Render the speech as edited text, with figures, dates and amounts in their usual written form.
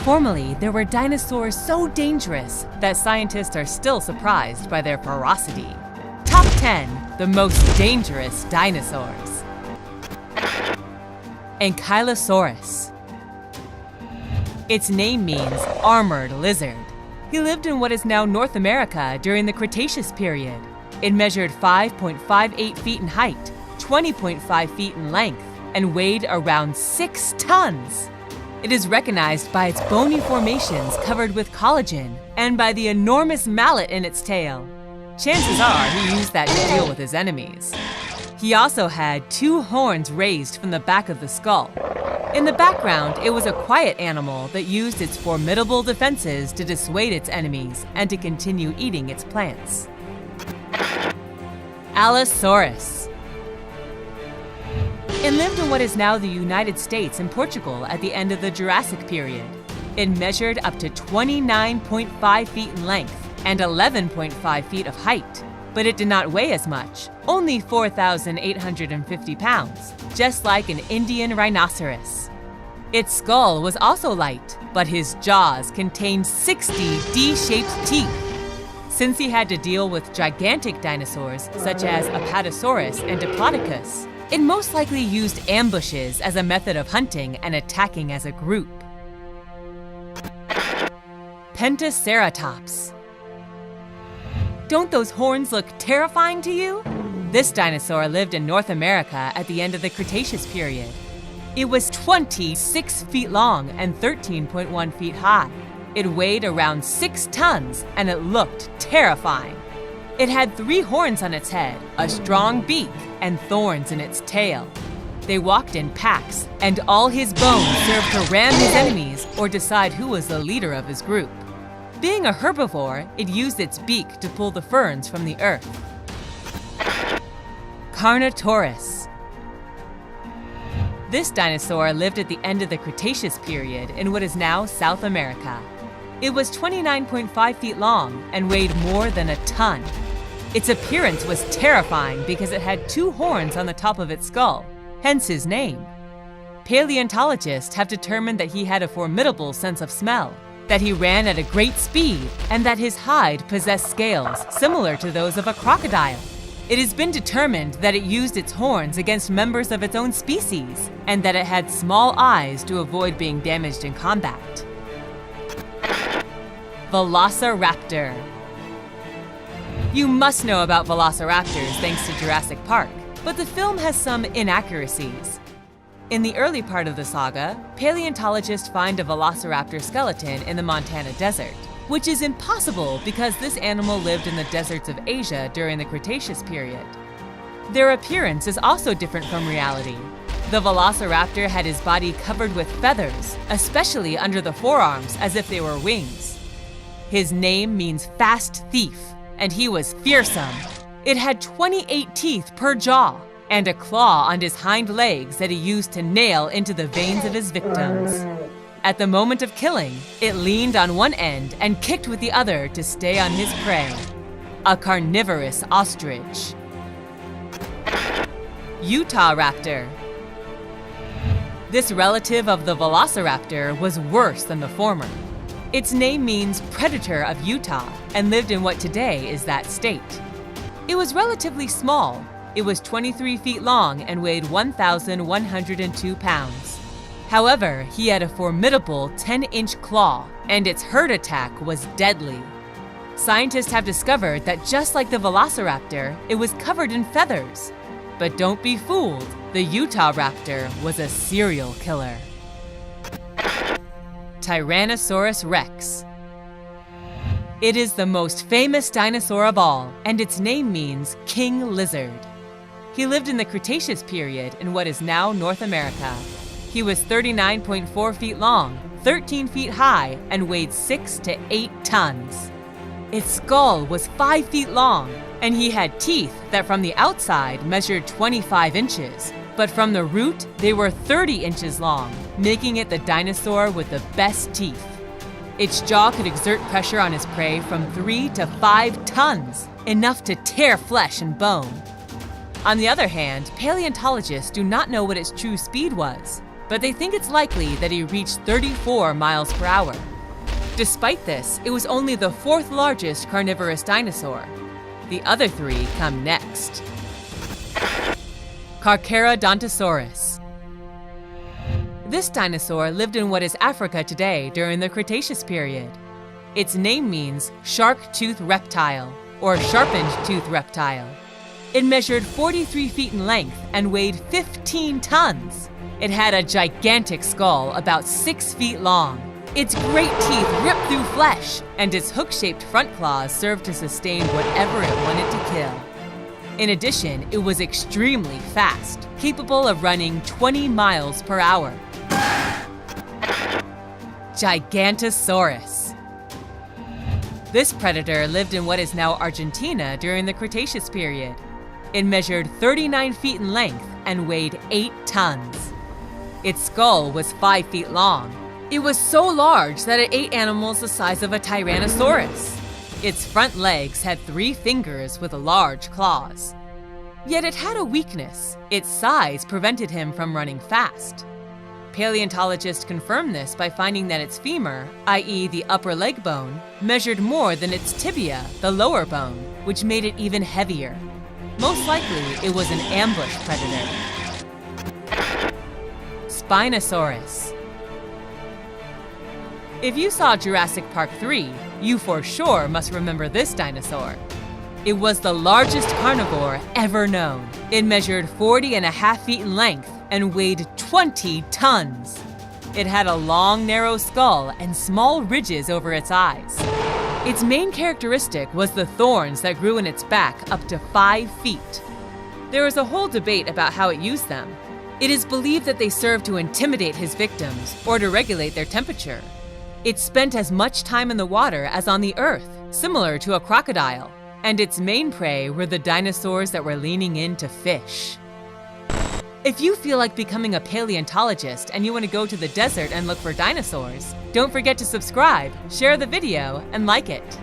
Formerly, there were dinosaurs so dangerous that scientists are still surprised by their ferocity. Top 10 the most dangerous dinosaurs. Ankylosaurus. Its name means armored lizard. He lived in what is now North America during the Cretaceous period. It measured 5.58 feet in height, 20.5 feet in length, and weighed around 6 tons. It is recognized by its bony formations covered with collagen and by the enormous mallet in its tail. Chances are he used that to deal with his enemies. He also had 2 horns raised from the back of the skull. In the background, it was a quiet animal that used its formidable defenses to dissuade its enemies and to continue eating its plants. Allosaurus. It lived in what is now the United States and Portugal at the end of the Jurassic period. It measured up to 29.5 feet in length and 11.5 feet of height, but it did not weigh as much, only 4,850 pounds, just like an Indian rhinoceros. Its skull was also light, but his jaws contained 60 D-shaped teeth. Since he had to deal with gigantic dinosaurs such as Apatosaurus and Diplodocus, it most likely used ambushes as a method of hunting and attacking as a group. Pentaceratops. Don't those horns look terrifying to you? This dinosaur lived in North America at the end of the Cretaceous period. It was 26 feet long and 13.1 feet high. It weighed around 6 tons and it looked terrifying. It had 3 horns on its head, a strong beak, and thorns in its tail. They walked in packs, and all his bones served to ram his enemies or decide who was the leader of his group. Being a herbivore, it used its beak to pull the ferns from the earth. Carnotaurus. This dinosaur lived at the end of the Cretaceous period in what is now South America. It was 29.5 feet long and weighed more than a ton. Its appearance was terrifying because it had 2 horns on the top of its skull, hence his name. Paleontologists have determined that he had a formidable sense of smell, that he ran at a great speed, and that his hide possessed scales similar to those of a crocodile. It has been determined that it used its horns against members of its own species, and that it had small eyes to avoid being damaged in combat. Velociraptor. You must know about velociraptors thanks to Jurassic Park, but the film has some inaccuracies. In the early part of the saga, paleontologists find a velociraptor skeleton in the Montana desert, which is impossible because this animal lived in the deserts of Asia during the Cretaceous period. Their appearance is also different from reality. The velociraptor had his body covered with feathers, especially under the forearms as if they were wings. His name means fast thief, and he was fearsome. It had 28 teeth per jaw and a claw on his hind legs that he used to nail into the veins of his victims. At the moment of killing, it leaned on one end and kicked with the other to stay on his prey. A carnivorous ostrich. Utahraptor. This relative of the velociraptor was worse than the former. Its name means predator of Utah and lived in what today is that state. It was relatively small. It was 23 feet long and weighed 1,102 pounds. However, he had a formidable 10-inch claw, and its herd attack was deadly. Scientists have discovered that just like the velociraptor, it was covered in feathers. But don't be fooled, the Utahraptor was a serial killer. Tyrannosaurus rex. It is the most famous dinosaur of all, and its name means king lizard. He lived in the Cretaceous period in what is now North America. He was 39.4 feet long, 13 feet high, and weighed 6 to 8 tons. Its skull was 5 feet long, and he had teeth that from the outside measured 25 inches, but from the root they were 30 inches long, making it the dinosaur with the best teeth. Its jaw could exert pressure on his prey from 3 to 5 tons, enough to tear flesh and bone. On the other hand, paleontologists do not know what its true speed was. but they think it's likely that he reached 34 miles per hour. Despite this, it was only the fourth largest carnivorous dinosaur. The other three come next. Carcharodontosaurus. This dinosaur lived in what is Africa today during the Cretaceous period. Its name means shark-toothed reptile or sharpened-tooth reptile. It measured 43 feet in length and weighed 15 tons. It had a gigantic skull about 6 feet long. Its great teeth ripped through flesh, and its hook-shaped front claws served to sustain whatever it wanted to kill. In addition, it was extremely fast, capable of running 20 miles per hour. Gigantosaurus. This predator lived in what is now Argentina during the Cretaceous period. It measured 39 feet in length and weighed 8 tons. Its skull was 5 feet long. It was so large that it ate animals the size of a Tyrannosaurus. Its front legs had 3 fingers with large claws. Yet it had a weakness. Its size prevented him from running fast. Paleontologists confirmed this by finding that its femur, i.e. the upper leg bone, measured more than its tibia, the lower bone, which made it even heavier. Most likely, it was an ambush predator. Spinosaurus. If you saw Jurassic Park 3, you for sure must remember this dinosaur. It was the largest carnivore ever known. It measured 40.5 feet in length and weighed 20 tons. It had a long, narrow skull and small ridges over its eyes. Its main characteristic was the thorns that grew in its back up to 5 feet. There is a whole debate about how it used them. It is believed that they served to intimidate his victims or to regulate their temperature. It spent as much time in the water as on the earth, similar to a crocodile, and its main prey were the dinosaurs that were leaning in to fish. If you feel like becoming a paleontologist and you want to go to the desert and look for dinosaurs, don't forget to subscribe, share the video, and like it.